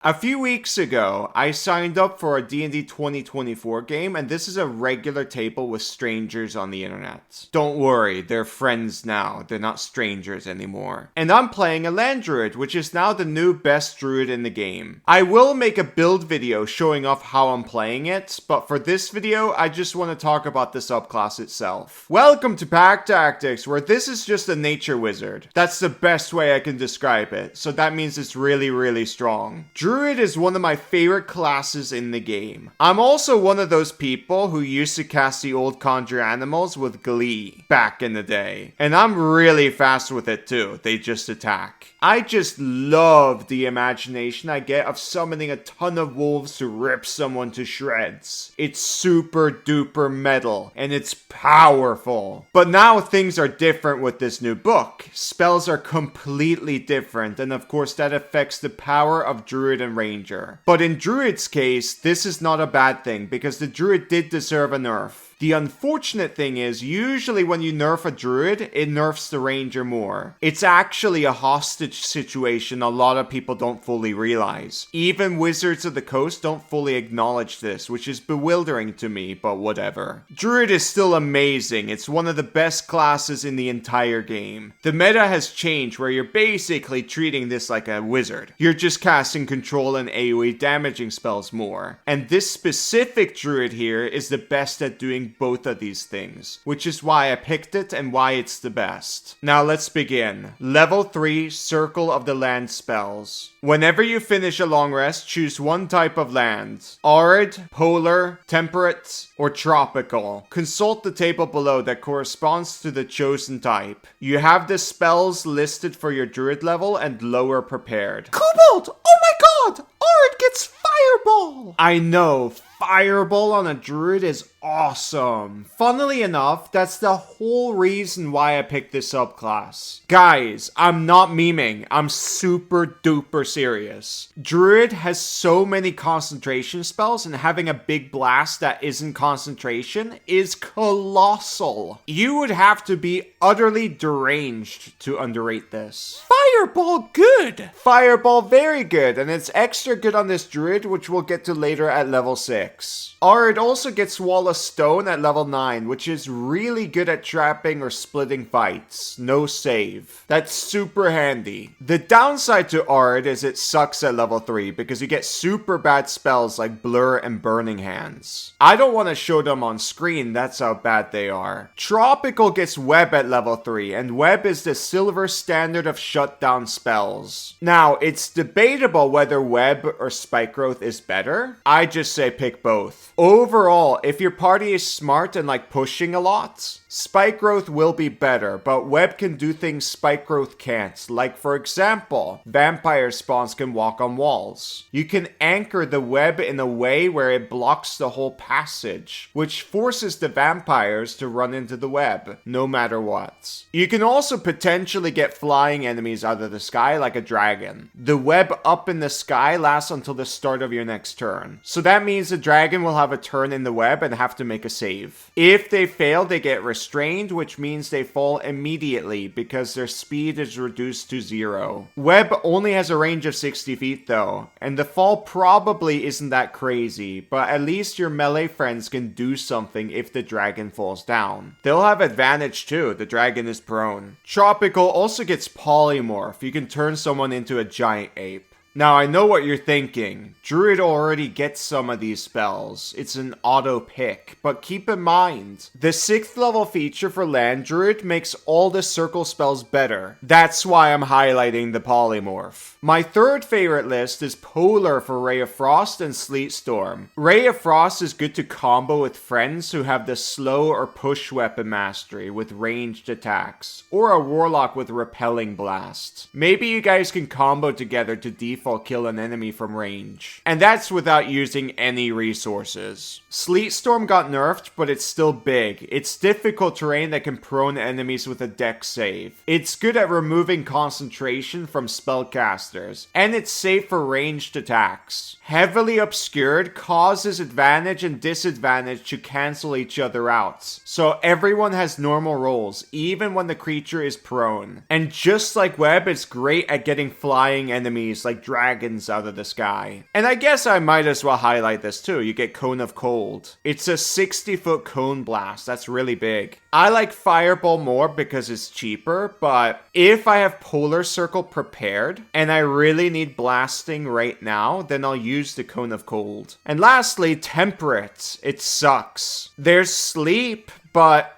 A few weeks ago, I signed up for a D&D 2024 game, and this is a regular table with strangers on the internet. Don't worry, they're friends now, they're not strangers anymore. And I'm playing a land druid, which is now the new best druid in the game. I will make a build video showing off how I'm playing it, but for this video, I just want to talk about the subclass itself. Welcome to Pack Tactics, where this is just a nature wizard. That's the best way I can describe it, so that means it's really strong. Druid is one of my favorite classes in the game. I'm also one of those people who used to cast the old conjure animals with glee back in the day. And I'm really fast with it too, they just attack. I just love the imagination I get of summoning a ton of wolves to rip someone to shreds. It's super duper metal, and it's powerful. But now things are different with this new book. Spells are completely different, and of course that affects the power of Druid and Ranger. But in Druid's case, this is not a bad thing, because the Druid did deserve a nerf. The unfortunate thing is, usually when you nerf a druid, it nerfs the ranger more. It's actually a hostage situation a lot of people don't fully realize. Even Wizards of the Coast don't fully acknowledge this, which is bewildering to me, but whatever. Druid is still amazing. It's one of the best classes in the entire game. The meta has changed where you're basically treating this like a wizard. You're just casting control and AoE damaging spells more. And this specific druid here is the best at doing both of these things, which is why I picked it and why it's the best. Now let's begin. Level 3, Circle of the Land spells. Whenever you finish a long rest, choose one type of land. Arid, Polar, Temperate, or Tropical. Consult the table below that corresponds to the chosen type. You have the spells listed for your druid level and lower prepared. Kobold! Oh my god! Arid gets Fireball! I know, Fireball on a druid is awesome. Funnily enough, that's the whole reason why I picked this subclass. Guys, I'm not memeing. I'm super duper serious. Druid has so many concentration spells, and having a big blast that isn't concentration is colossal. You would have to be utterly deranged to underrate this. Fireball good! Fireball very good, and it's extra good on this druid, which we'll get to later at level 6. Arid also gets Wall of Stone at level 9, which is really good at trapping or splitting fights. No save. That's super handy. The downside to Arid is it sucks at level 3 because you get super bad spells like Blur and Burning Hands. I don't want to show them on screen, that's how bad they are. Tropical gets Web at level 3, and Web is the silver standard of shutdown spells. Now, it's debatable whether Web or Spike Growth is better. I just say pick both. Overall, if your party is smart and like pushing a lot, Spike Growth will be better, but Web can do things Spike Growth can't. Like for example, vampire spawns can walk on walls. You can anchor the web in a way where it blocks the whole passage, which forces the vampires to run into the web, no matter what. You can also potentially get flying enemies out of the sky like a dragon. The web up in the sky lasts until the start of your next turn. So that means the dragon will have a turn in the web and have to make a save. If they fail, they get restrained, which means they fall immediately because their speed is reduced to 0. Web only has a range of 60 feet though, and the fall probably isn't that crazy, but at least your melee friends can do something if the dragon falls down. They'll have advantage too, the dragon is prone. Tropical also gets Polymorph. You can turn someone into a giant ape. Now, I know what you're thinking. Druid already gets some of these spells. It's an auto pick, but keep in mind, the 6th level feature for Land Druid makes all the circle spells better. That's why I'm highlighting the Polymorph. My third favorite list is Polar for Ray of Frost and Sleet Storm. Ray of Frost is good to combo with friends who have the slow or push weapon mastery with ranged attacks, or a Warlock with Repelling Blast. Maybe you guys can combo together to default kill an enemy from range. And that's without using any resources. Sleet Storm got nerfed, but it's still big. It's difficult terrain that can prone enemies with a dex save. It's good at removing concentration from spellcasters, and it's safe for ranged attacks. Heavily Obscured causes advantage and disadvantage to cancel each other out, so everyone has normal rolls, even when the creature is prone. And just like Web, it's great at getting flying enemies like dragons out of the sky. And I guess I might as well highlight this too. You get Cone of Cold. It's a 60-foot cone blast. That's really big. I like Fireball more because it's cheaper, but if I have Polar Circle prepared and I really need blasting right now, then I'll use the Cone of Cold. And lastly, Temperate. It sucks. There's Sleep, but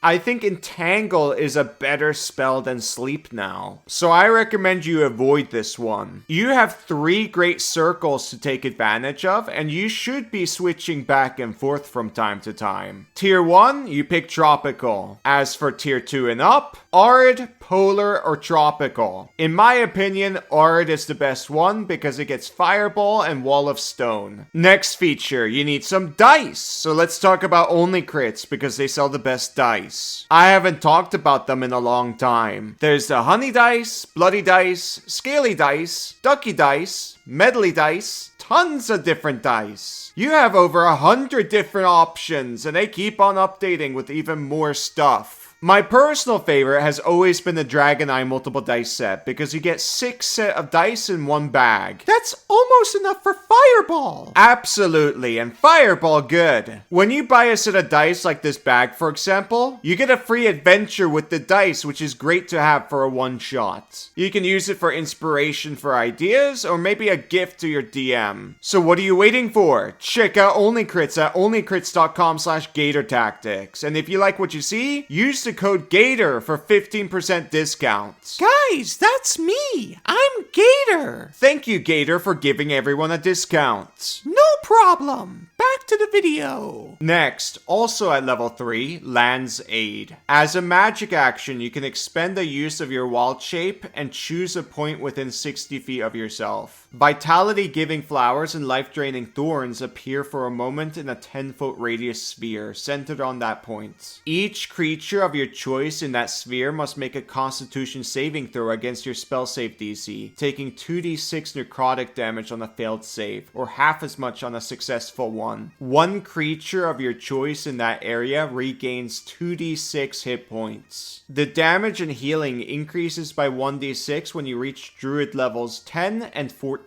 I think Entangle is a better spell than Sleep now. So I recommend you avoid this one. You have 3 great circles to take advantage of, and you should be switching back and forth from time to time. Tier 1, you pick Tropical. As for Tier 2 and up, Arid, Polar, or Tropical. In my opinion, Arid is the best one because it gets Fireball and Wall of Stone. Next feature, you need some dice. So let's talk about only crits because they sell the best dice. I haven't talked about them in a long time. There's the Honey Dice, Bloody Dice, Scaly Dice, Ducky Dice, Medley Dice, tons of different dice. You have over 100 different options and they keep on updating with even more stuff. My personal favorite has always been the Dragon Eye multiple dice set because you get 6 set of dice in one bag. That's almost enough for Fireball. Absolutely, and Fireball good. When you buy a set of dice like this bag, for example, you get a free adventure with the dice, which is great to have for a one-shot. You can use it for inspiration for ideas or maybe a gift to your DM. So what are you waiting for? Check out Only Crits at onlycrits.com/GatorTactics. And if you like what you see, use the code GATOR for 15% discounts. Guys, that's me. I'm Gator. Thank you, Gator, for giving everyone a discount. No problem. Back to the video. Next, also at level 3, Land's Aid. As a magic action, you can expend the use of your wild shape and choose a point within 60 feet of yourself. Vitality-giving flowers and life-draining thorns appear for a moment in a 10-foot radius sphere centered on that point. Each creature of your choice in that sphere must make a Constitution saving throw against your spell save DC, taking 2d6 necrotic damage on a failed save, or half as much on a successful one. One creature of your choice in that area regains 2d6 hit points. The damage and healing increases by 1d6 when you reach Druid levels 10 and 14.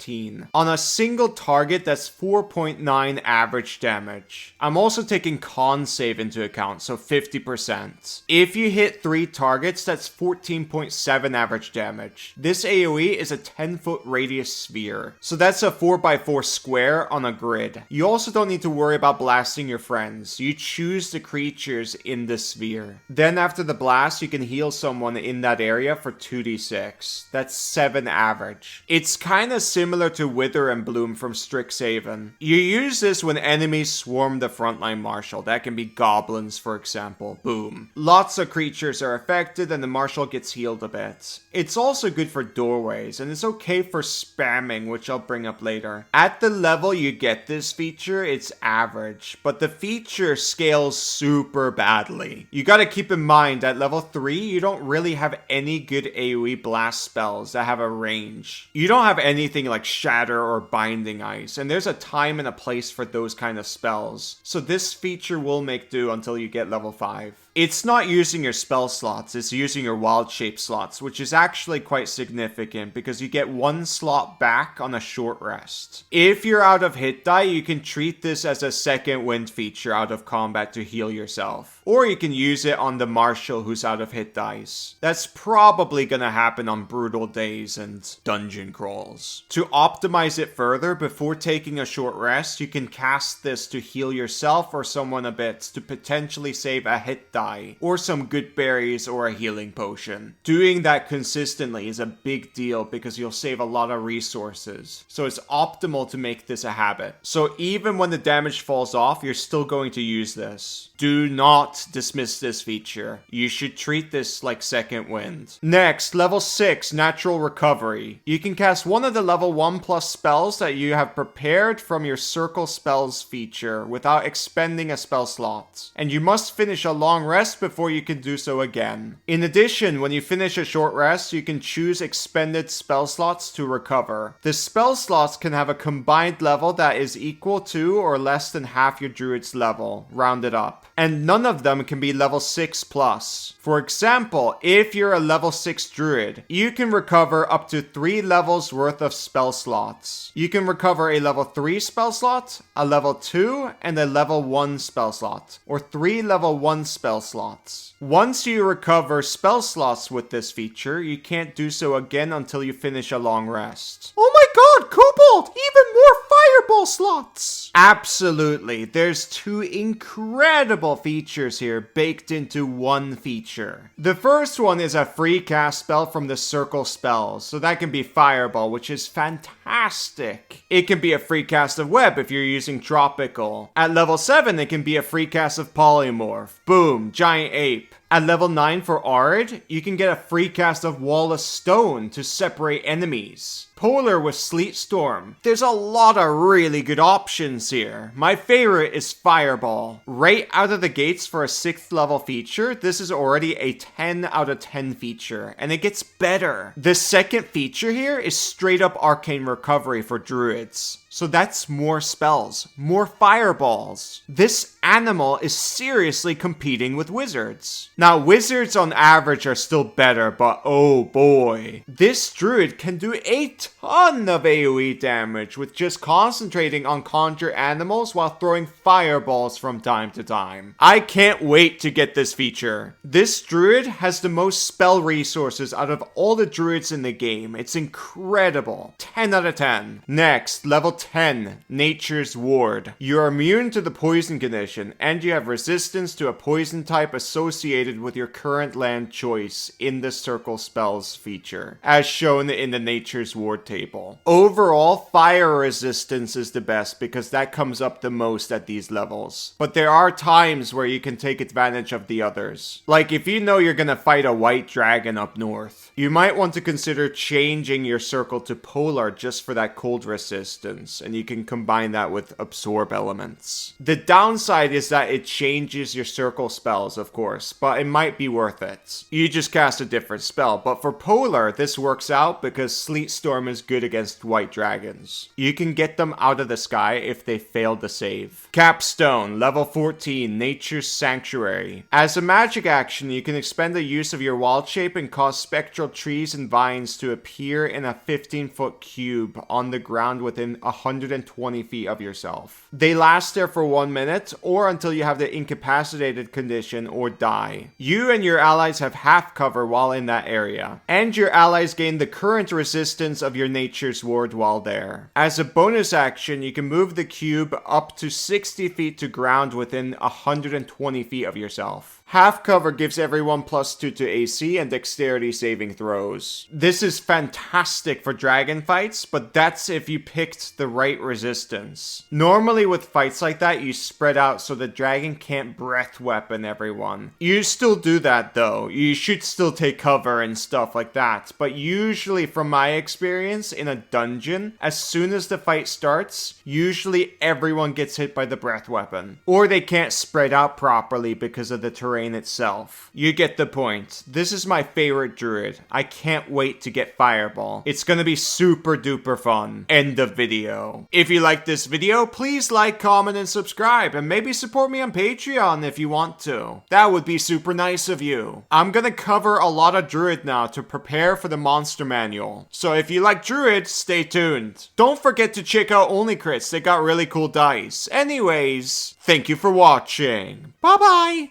On a single target, that's 4.9 average damage. I'm also taking con save into account, so 50%. If you hit 3 targets, that's 14.7 average damage. This AoE is a 10-foot radius sphere, so that's a 4x4 square on a grid. You also don't need to worry about blasting your friends. You choose the creatures in the sphere. Then after the blast, you can heal someone in that area for 2d6. That's 7 average. It's kinda similar to Wither and Bloom from Strixhaven. You use this when enemies swarm the frontline marshal. That can be goblins, for example. Boom. Lots of creatures are affected and the marshal gets healed a bit. It's also good for doorways, and it's okay for spamming, which I'll bring up later. At the level you get this feature, it's average, but the feature scales super badly. You gotta keep in mind, at level 3, you don't really have any good AoE blast spells that have a range. You don't have anything like Shatter or Binding Ice, and there's a time and a place for those kind of spells. So this feature will make do until you get level 5. It's not using your spell slots, it's using your wild shape slots, which is actually quite significant because you get 1 slot back on a short rest. If you're out of hit die, you can treat this as a second wind feature out of combat to heal yourself. Or you can use it on the marshal who's out of hit dice. That's probably gonna happen on brutal days and dungeon crawls. To optimize it further, before taking a short rest, you can cast this to heal yourself or someone a bit to potentially save a hit die, or some good berries or a healing potion. Doing that consistently is a big deal because you'll save a lot of resources. So it's optimal to make this a habit. So even when the damage falls off, you're still going to use this. Do not dismiss this feature. You should treat this like second wind. Next, level 6, Natural Recovery. You can cast one of the level 1+ spells that you have prepared from your Circle Spells feature without expending a spell slot. And you must finish a long rest rest before you can do so again. In addition, when you finish a short rest, you can choose expended spell slots to recover. The spell slots can have a combined level that is equal to or less than half your druid's level, rounded up. And none of them can be level 6 plus. For example, if you're a level 6 druid, you can recover up to 3 levels worth of spell slots. You can recover a level 3 spell slot, a level 2, and a level 1 spell slot, or 3 level 1 spell slots. Once you recover spell slots with this feature, you can't do so again until you finish a long rest. Oh my god, Kobold! Even more fireball slots! Absolutely. There's 2 incredible features here baked into one feature. The first one is a free cast spell from the circle spells, so that can be Fireball, which is fantastic. It can be a free cast of Web if you're using Tropical. At level 7, it can be a free cast of Polymorph. Boom, Giant Ape. At level 9 for Arid, you can get a free cast of Wall of Stone to separate enemies. Polar with Sleet Storm. There's a lot of really good options here. My favorite is Fireball. Right out of the gates for a 6th level feature, this is already a 10 out of 10 feature, and it gets better. The second feature here is straight up Arcane Recovery for Druids. So that's more spells, more fireballs. This animal is seriously competing with wizards. Now, wizards on average are still better, but oh boy. This druid can do a ton of AoE damage with just concentrating on conjure animals while throwing fireballs from time to time. I can't wait to get this feature. This druid has the most spell resources out of all the druids in the game. It's incredible. 10 out of 10. Next, level 10, Nature's Ward. You're immune to the poison condition, and you have resistance to a poison type associated with your current land choice in the Circle Spells feature, as shown in the Nature's Ward table. Overall, fire resistance is the best because that comes up the most at these levels. But there are times where you can take advantage of the others. Like if you know you're gonna fight a white dragon up north, you might want to consider changing your circle to polar just for that cold resistance, and you can combine that with absorb elements. The downside is that it changes your circle spells, of course, but it might be worth it. You just cast a different spell, but for polar, this works out because Sleet Storm is good against white dragons. You can get them out of the sky if they fail the save. Capstone, level 14, Nature's Sanctuary. As a magic action, you can expend the use of your wild shape and cause spectral trees and vines to appear in a 15-foot cube on the ground within 120 feet of yourself. They last there for 1 minute or until you have the incapacitated condition or die. You and your allies have half cover while in that area, and your allies gain the current resistance of your Nature's Ward while there. As a bonus action, you can move the cube up to 60 feet to ground within 120 feet of yourself. Half cover gives everyone +2 to AC and dexterity saving throws. This is fantastic for dragon fights, but that's if you picked the right resistance. Normally with fights like that, you spread out so the dragon can't breath weapon everyone. You still do that though. You should still take cover and stuff like that, but usually from my experience in a dungeon, as soon as the fight starts, usually everyone gets hit by the breath weapon. Or they can't spread out properly because of the terrain itself. You get the point. This is my favorite druid. I can't wait to get Fireball. It's gonna be super duper fun. End of video. If you like this video, please like, comment, and subscribe, and maybe support me on Patreon if you want to. That would be super nice of you. I'm gonna cover a lot of druid now to prepare for the monster manual. So if you like druid, stay tuned. Don't forget to check out Only Crits. They got really cool dice. Anyways, thank you for watching. Bye bye.